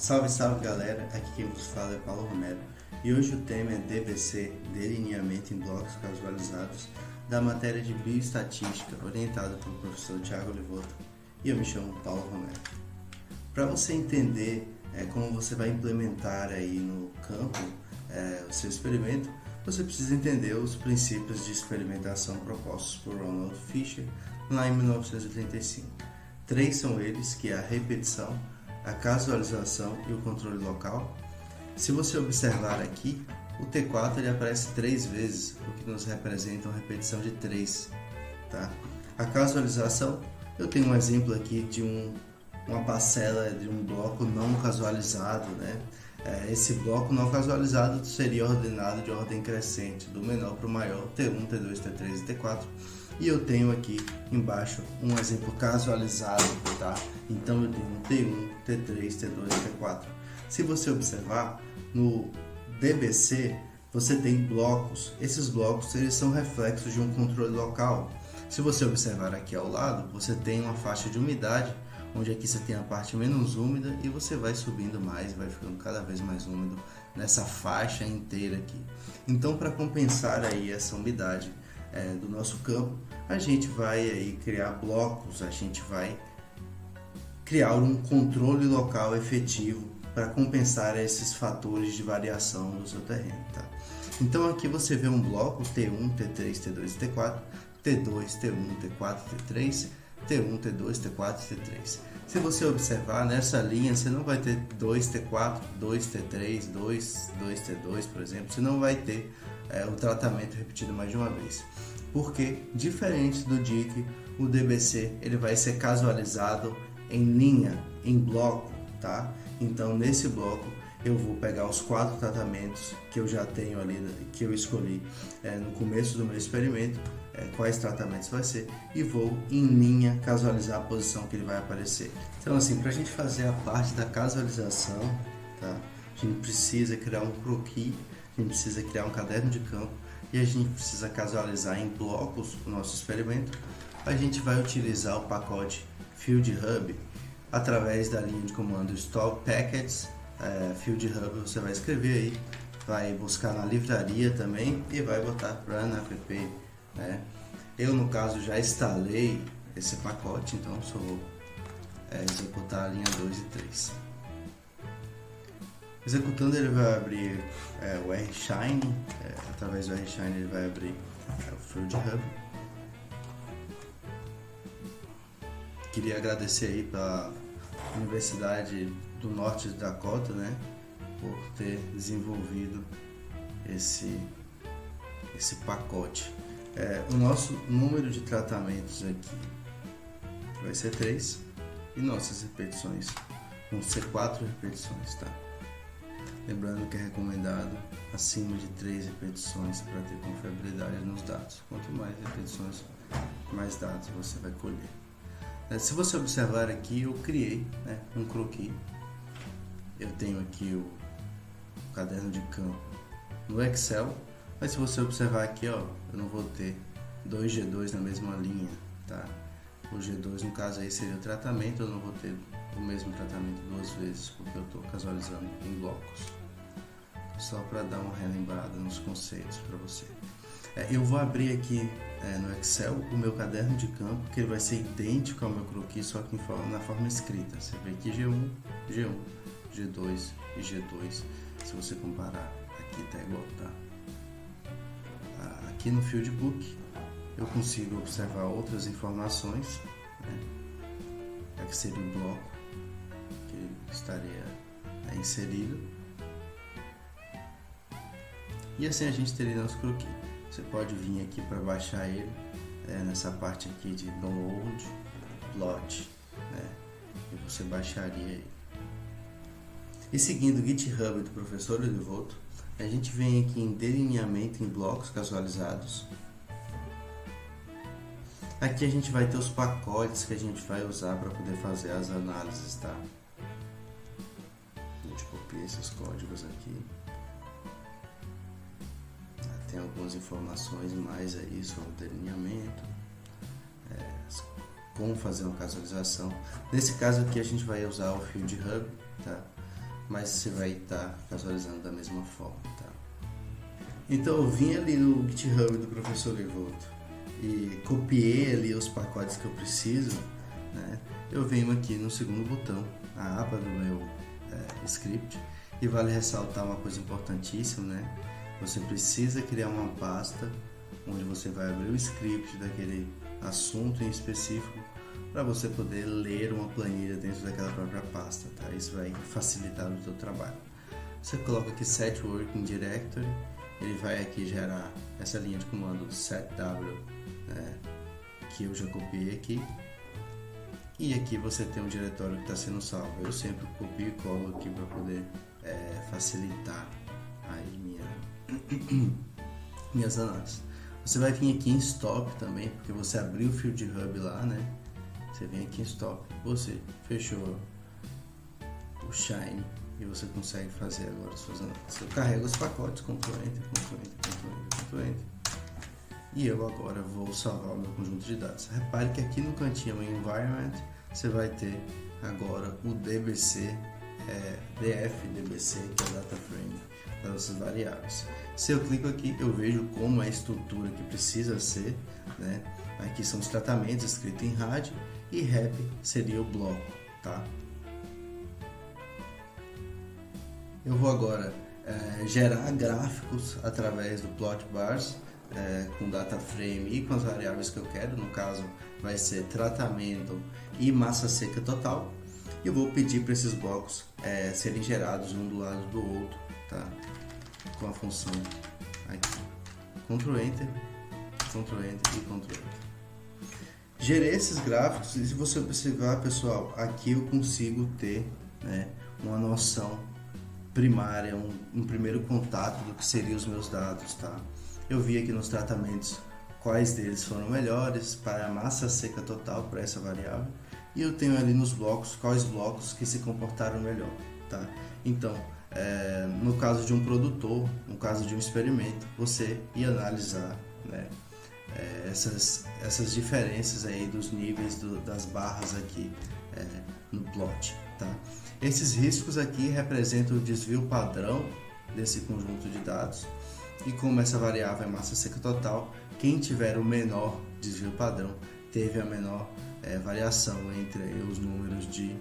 Salve, salve galera, aqui quem vos fala é Paulo Romero e hoje o tema é DBC, Delineamento em Blocos Casualizados, da matéria de Bioestatística, orientada pelo professor Thiago Olivoto, e eu me chamo Paulo Romero. Para você entender como você vai implementar aí no campo o seu experimento, você precisa entender os princípios de experimentação propostos por Ronald Fisher lá em 1985. Três são eles, que é a repetição, a casualização e o controle local. Se você observar aqui, o T4 ele aparece 3 vezes, o que nos representa uma repetição de 3. Tá? A casualização, eu tenho um exemplo aqui de uma parcela de um bloco não casualizado, né? Esse bloco não casualizado seria ordenado de ordem crescente, do menor para o maior, T1, T2, T3 e T4. E eu tenho aqui embaixo um exemplo casualizado, tá? Então eu tenho T1, T3, T2 e T4. Se você observar, no DBC você tem blocos. Esses blocos eles são reflexos de um controle local. Se você observar aqui ao lado, você tem uma faixa de umidade, onde aqui você tem a parte menos úmida e você vai subindo mais, vai ficando cada vez mais úmido nessa faixa inteira aqui. Então, para compensar aí essa umidade do nosso campo, a gente vai aí criar blocos, a gente vai criar um controle local efetivo para compensar esses fatores de variação do seu terreno, tá? Então aqui você vê um bloco T1, T3, T2 e T4, T2, T1, T4, T3, T1, T2, T4 e T3. Se você observar nessa linha, você não vai ter 2T4, 2T3, 2T2, por exemplo, você não vai ter o tratamento repetido mais de uma vez. Porque, diferente do DIC, o DBC ele vai ser casualizado em linha, em bloco, tá? Então, nesse bloco, eu vou pegar os 4 tratamentos que eu já tenho ali, que eu escolhi no começo do meu experimento, quais tratamentos vai ser, e vou em linha casualizar a posição que ele vai aparecer. Então, assim, para a gente fazer a parte da casualização, tá? A gente precisa criar um croquis, a gente precisa criar um caderno de campo e a gente precisa casualizar em blocos o nosso experimento. A gente vai utilizar o pacote Field Hub através da linha de comando Install Packets. Field Hub você vai escrever aí, vai buscar na livraria também e vai botar Run App, né? Eu no caso já instalei esse pacote, então só vou executar a linha 2 e 3. Executando, ele vai abrir o RShine, através do RShine ele vai abrir o Field Hub. Queria agradecer aí para a Universidade do Norte de Dakota, né, por ter desenvolvido esse pacote. O nosso número de tratamentos aqui vai ser 3 e nossas repetições vão ser 4 repetições, tá? Lembrando que é recomendado acima de 3 repetições para ter confiabilidade nos dados. Quanto mais repetições, mais dados você vai colher. Se você observar aqui, eu criei um croquis. Eu tenho aqui o caderno de campo no Excel, mas se você observar aqui, ó, eu não vou ter 2 G2 na mesma linha, tá? O G2 no caso aí seria o tratamento, eu não vou ter o mesmo tratamento 2 vezes, porque eu estou casualizando em blocos. Só para dar uma relembrada nos conceitos para você. Eu vou abrir aqui no Excel o meu caderno de campo, que ele vai ser idêntico ao meu croquis, só que na forma escrita. Você vê aqui G1, G1, G2 e G2. Se você comparar, aqui está igual, tá? Aqui no Fieldbook eu consigo observar outras informações, né? Aqui seria o bloco que estaria inserido. E assim a gente teria nosso croquis. Você pode vir aqui para baixar ele nessa parte aqui de Download, Plot, né? E você baixaria ele. E seguindo o GitHub do professor Olivoto, a gente vem aqui em Delineamento em Blocos Casualizados. Aqui a gente vai ter os pacotes que a gente vai usar para poder fazer as análises, tá? A gente copia esses códigos aqui. Tem algumas informações mais aí sobre o delineamento, como fazer uma casualização. Nesse caso aqui a gente vai usar o Field Hub, tá? mas você vai estar casualizando da mesma forma, tá? Então eu vim ali no GitHub do professor Olivoto e copiei ali os pacotes que eu preciso, né? Eu venho aqui no segundo botão, a aba do meu script, e vale ressaltar uma coisa importantíssima, né? Você precisa criar uma pasta onde você vai abrir o script daquele assunto em específico para você poder ler uma planilha dentro daquela própria pasta, tá? Isso vai facilitar o seu trabalho. Você coloca aqui set working directory, ele vai aqui gerar essa linha de comando setw, né, que eu já copiei aqui, e aqui você tem um diretório que está sendo salvo. Eu sempre copio e colo aqui para poder facilitar aí minhas análises. Você vai vir aqui em stop também, porque você abriu o Field Hub lá, né? Você vem aqui em stop, você fechou o Shine e você consegue fazer agora suas análises. Eu carrego os pacotes, Ctrl Enter, e eu agora vou salvar o meu conjunto de dados. Repare que aqui no cantinho Environment você vai ter agora o DBC, DFDBC, que é o Data Frame das nossas variáveis. Se eu clico aqui, eu vejo como é a estrutura que precisa ser, né? Aqui são os tratamentos escritos em RAD e REP seria o bloco, tá? Eu vou agora gerar gráficos através do plot bars com data frame e com as variáveis que eu quero. No caso vai ser tratamento e massa seca total. E eu vou pedir para esses blocos serem gerados um do lado do outro, tá? Com a função aqui, Ctrl Enter e Ctrl Enter. Gerei esses gráficos e se você observar, pessoal, aqui eu consigo ter, né, uma noção primária, um primeiro contato do que seriam os meus dados, tá? Eu vi aqui nos tratamentos quais deles foram melhores para a massa seca total para essa variável, e eu tenho ali nos blocos quais blocos que se comportaram melhor, tá? Então, no caso de um produtor, no caso de um experimento, você ia analisar, né, essas diferenças aí dos níveis das barras aqui no plot, tá? Esses riscos aqui representam o desvio padrão desse conjunto de dados, e como essa variável é massa seca total, quem tiver o menor desvio padrão teve a menor variação entre os números de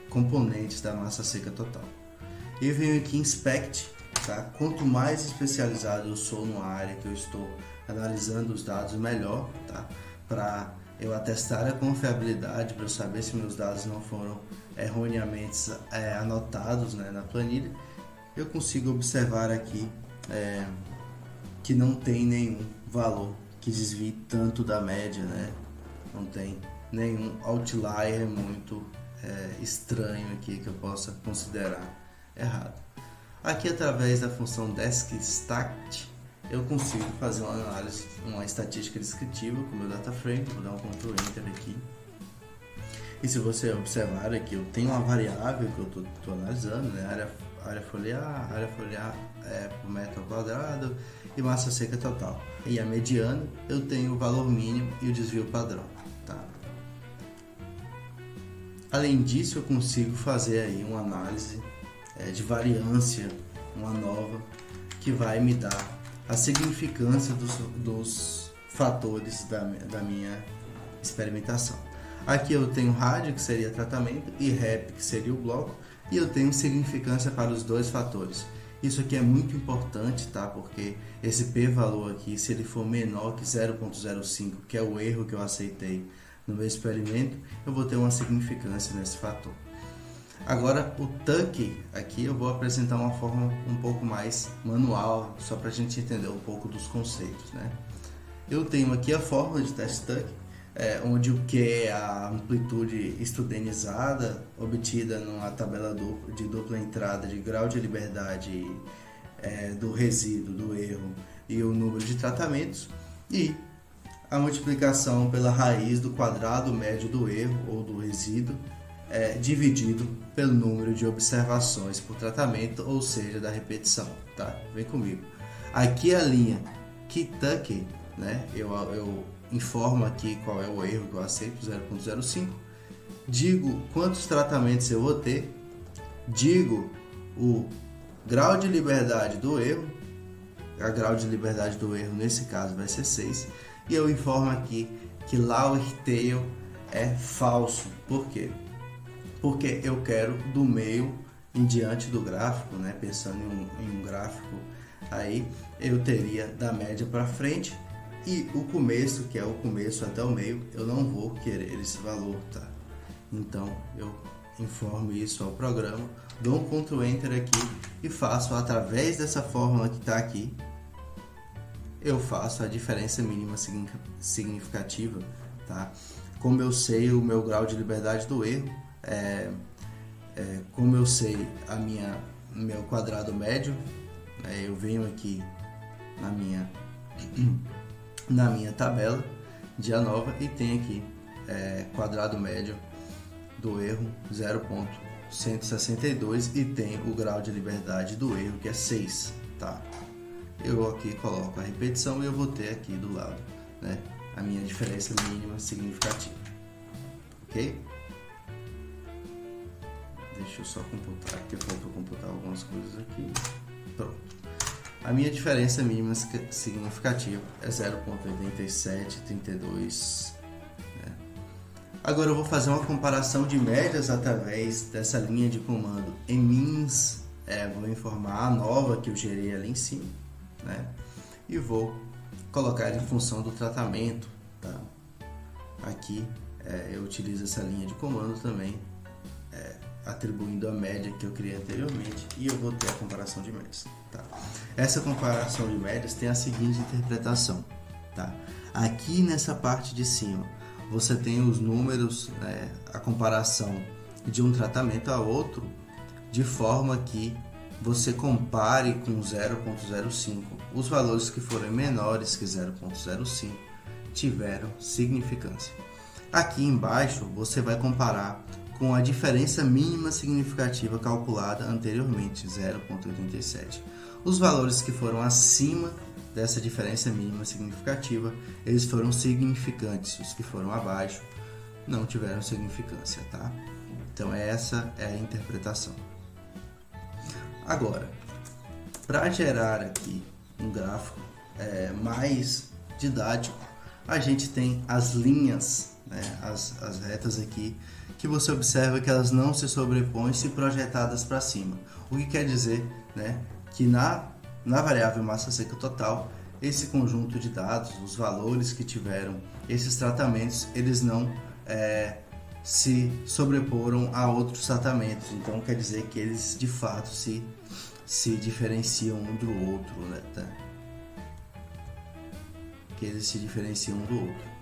componentes da massa seca total. Eu venho aqui em Inspect, tá? Quanto mais especializado eu sou numa área que eu estou analisando os dados, melhor, tá? Para eu atestar a confiabilidade, para eu saber se meus dados não foram erroneamente anotados, né, na planilha, eu consigo observar aqui que não tem nenhum valor que desvie tanto da média, né? Não tem nenhum outlier muito estranho aqui que eu possa considerar errado. Aqui, através da função DeskStat, eu consigo fazer uma análise, uma estatística descritiva com o meu data frame. Vou dar um Ctrl Enter aqui. E se você observar aqui, eu tenho uma variável que eu estou analisando, né? Área foliar por metro ao quadrado e massa seca total. E a mediana eu tenho o valor mínimo e o desvio padrão, tá? Além disso, eu consigo fazer aí uma análise de variância, uma nova, que vai me dar a significância dos fatores da minha experimentação. Aqui eu tenho RAD, que seria tratamento, e REP, que seria o bloco, e eu tenho significância para os dois fatores. Isso aqui é muito importante, tá? Porque esse p-valor aqui, se ele for menor que 0.05, que é o erro que eu aceitei no meu experimento, eu vou ter uma significância nesse fator. Agora, o Tuck aqui eu vou apresentar uma forma um pouco mais manual, só para a gente entender um pouco dos conceitos, né? Eu tenho aqui a fórmula de teste Tuck, onde o Q é a amplitude estudenizada obtida numa tabela de dupla entrada de grau de liberdade do resíduo, do erro, e o número de tratamentos, e a multiplicação pela raiz do quadrado médio do erro ou do resíduo dividido pelo número de observações por tratamento, ou seja, da repetição, tá? Vem comigo. Aqui a linha KeyTuck, né? Eu informo aqui qual é o erro que eu aceito, 0.05, digo quantos tratamentos eu vou ter, digo o grau de liberdade do erro, a grau de liberdade do erro nesse caso vai ser 6, e eu informo aqui que lower tail é falso. Por quê? Porque eu quero do meio em diante do gráfico, né? Pensando em um gráfico, aí eu teria da média para frente, e o começo, que é o começo até o meio, eu não vou querer esse valor, tá? Então eu informo isso ao programa, dou um Ctrl Enter aqui e faço através dessa fórmula que está aqui, eu faço a diferença mínima significativa, tá? Como eu sei o meu grau de liberdade do erro, como eu sei meu quadrado médio, eu venho aqui na minha tabela de ANOVA e tem aqui quadrado médio do erro 0,162 e tem o grau de liberdade do erro que é 6, tá? Eu aqui coloco a repetição e eu vou ter aqui do lado, né, a minha diferença mínima significativa, ok? Deixa eu só computar, porque faltou computar algumas coisas aqui. Pronto. A minha diferença mínima significativa é 0,8732. Né? Agora eu vou fazer uma comparação de médias através dessa linha de comando em mins. Vou informar a nova que eu gerei ali em cima, né? E vou colocar em função do tratamento, tá? Aqui eu utilizo essa linha de comando também, atribuindo a média que eu criei anteriormente, e eu vou ter a comparação de médias, tá? Essa comparação de médias tem a seguinte interpretação, tá? Aqui nessa parte de cima você tem os números, a comparação de um tratamento a outro, de forma que você compare com 0,05. Os valores que forem menores que 0,05 tiveram significância. Aqui embaixo você vai comparar com a diferença mínima significativa calculada anteriormente, 0,87. Os valores que foram acima dessa diferença mínima significativa, eles foram significantes. Os que foram abaixo não tiveram significância, tá? Então essa é a interpretação. Agora, para gerar aqui um gráfico mais didático, a gente tem as linhas, né, as retas aqui, que você observa que elas não se sobrepõem se projetadas para cima. O que quer dizer, né, que na variável massa seca total, esse conjunto de dados, os valores que tiveram esses tratamentos, eles não se sobreporam a outros tratamentos. Então quer dizer que eles de fato se diferenciam um do outro, né, tá? Que eles se diferenciam um do outro.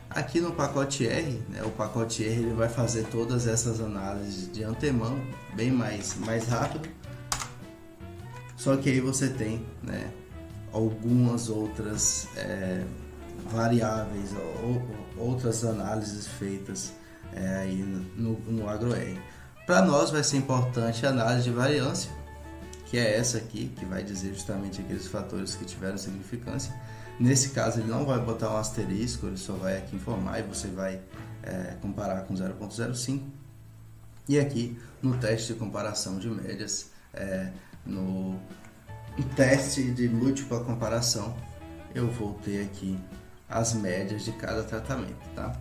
Aqui no pacote R, né, o pacote R ele vai fazer todas essas análises de antemão, bem mais rápido. Só que aí você tem, né, algumas outras variáveis, outras análises feitas aí no AgroR. Para nós vai ser importante a análise de variância, que é essa aqui, que vai dizer justamente aqueles fatores que tiveram significância. Nesse caso ele não vai botar um asterisco, ele só vai aqui informar e você vai comparar com 0,05. E aqui no teste de comparação de médias, no teste de múltipla comparação, eu vou ter aqui as médias de cada tratamento, tá?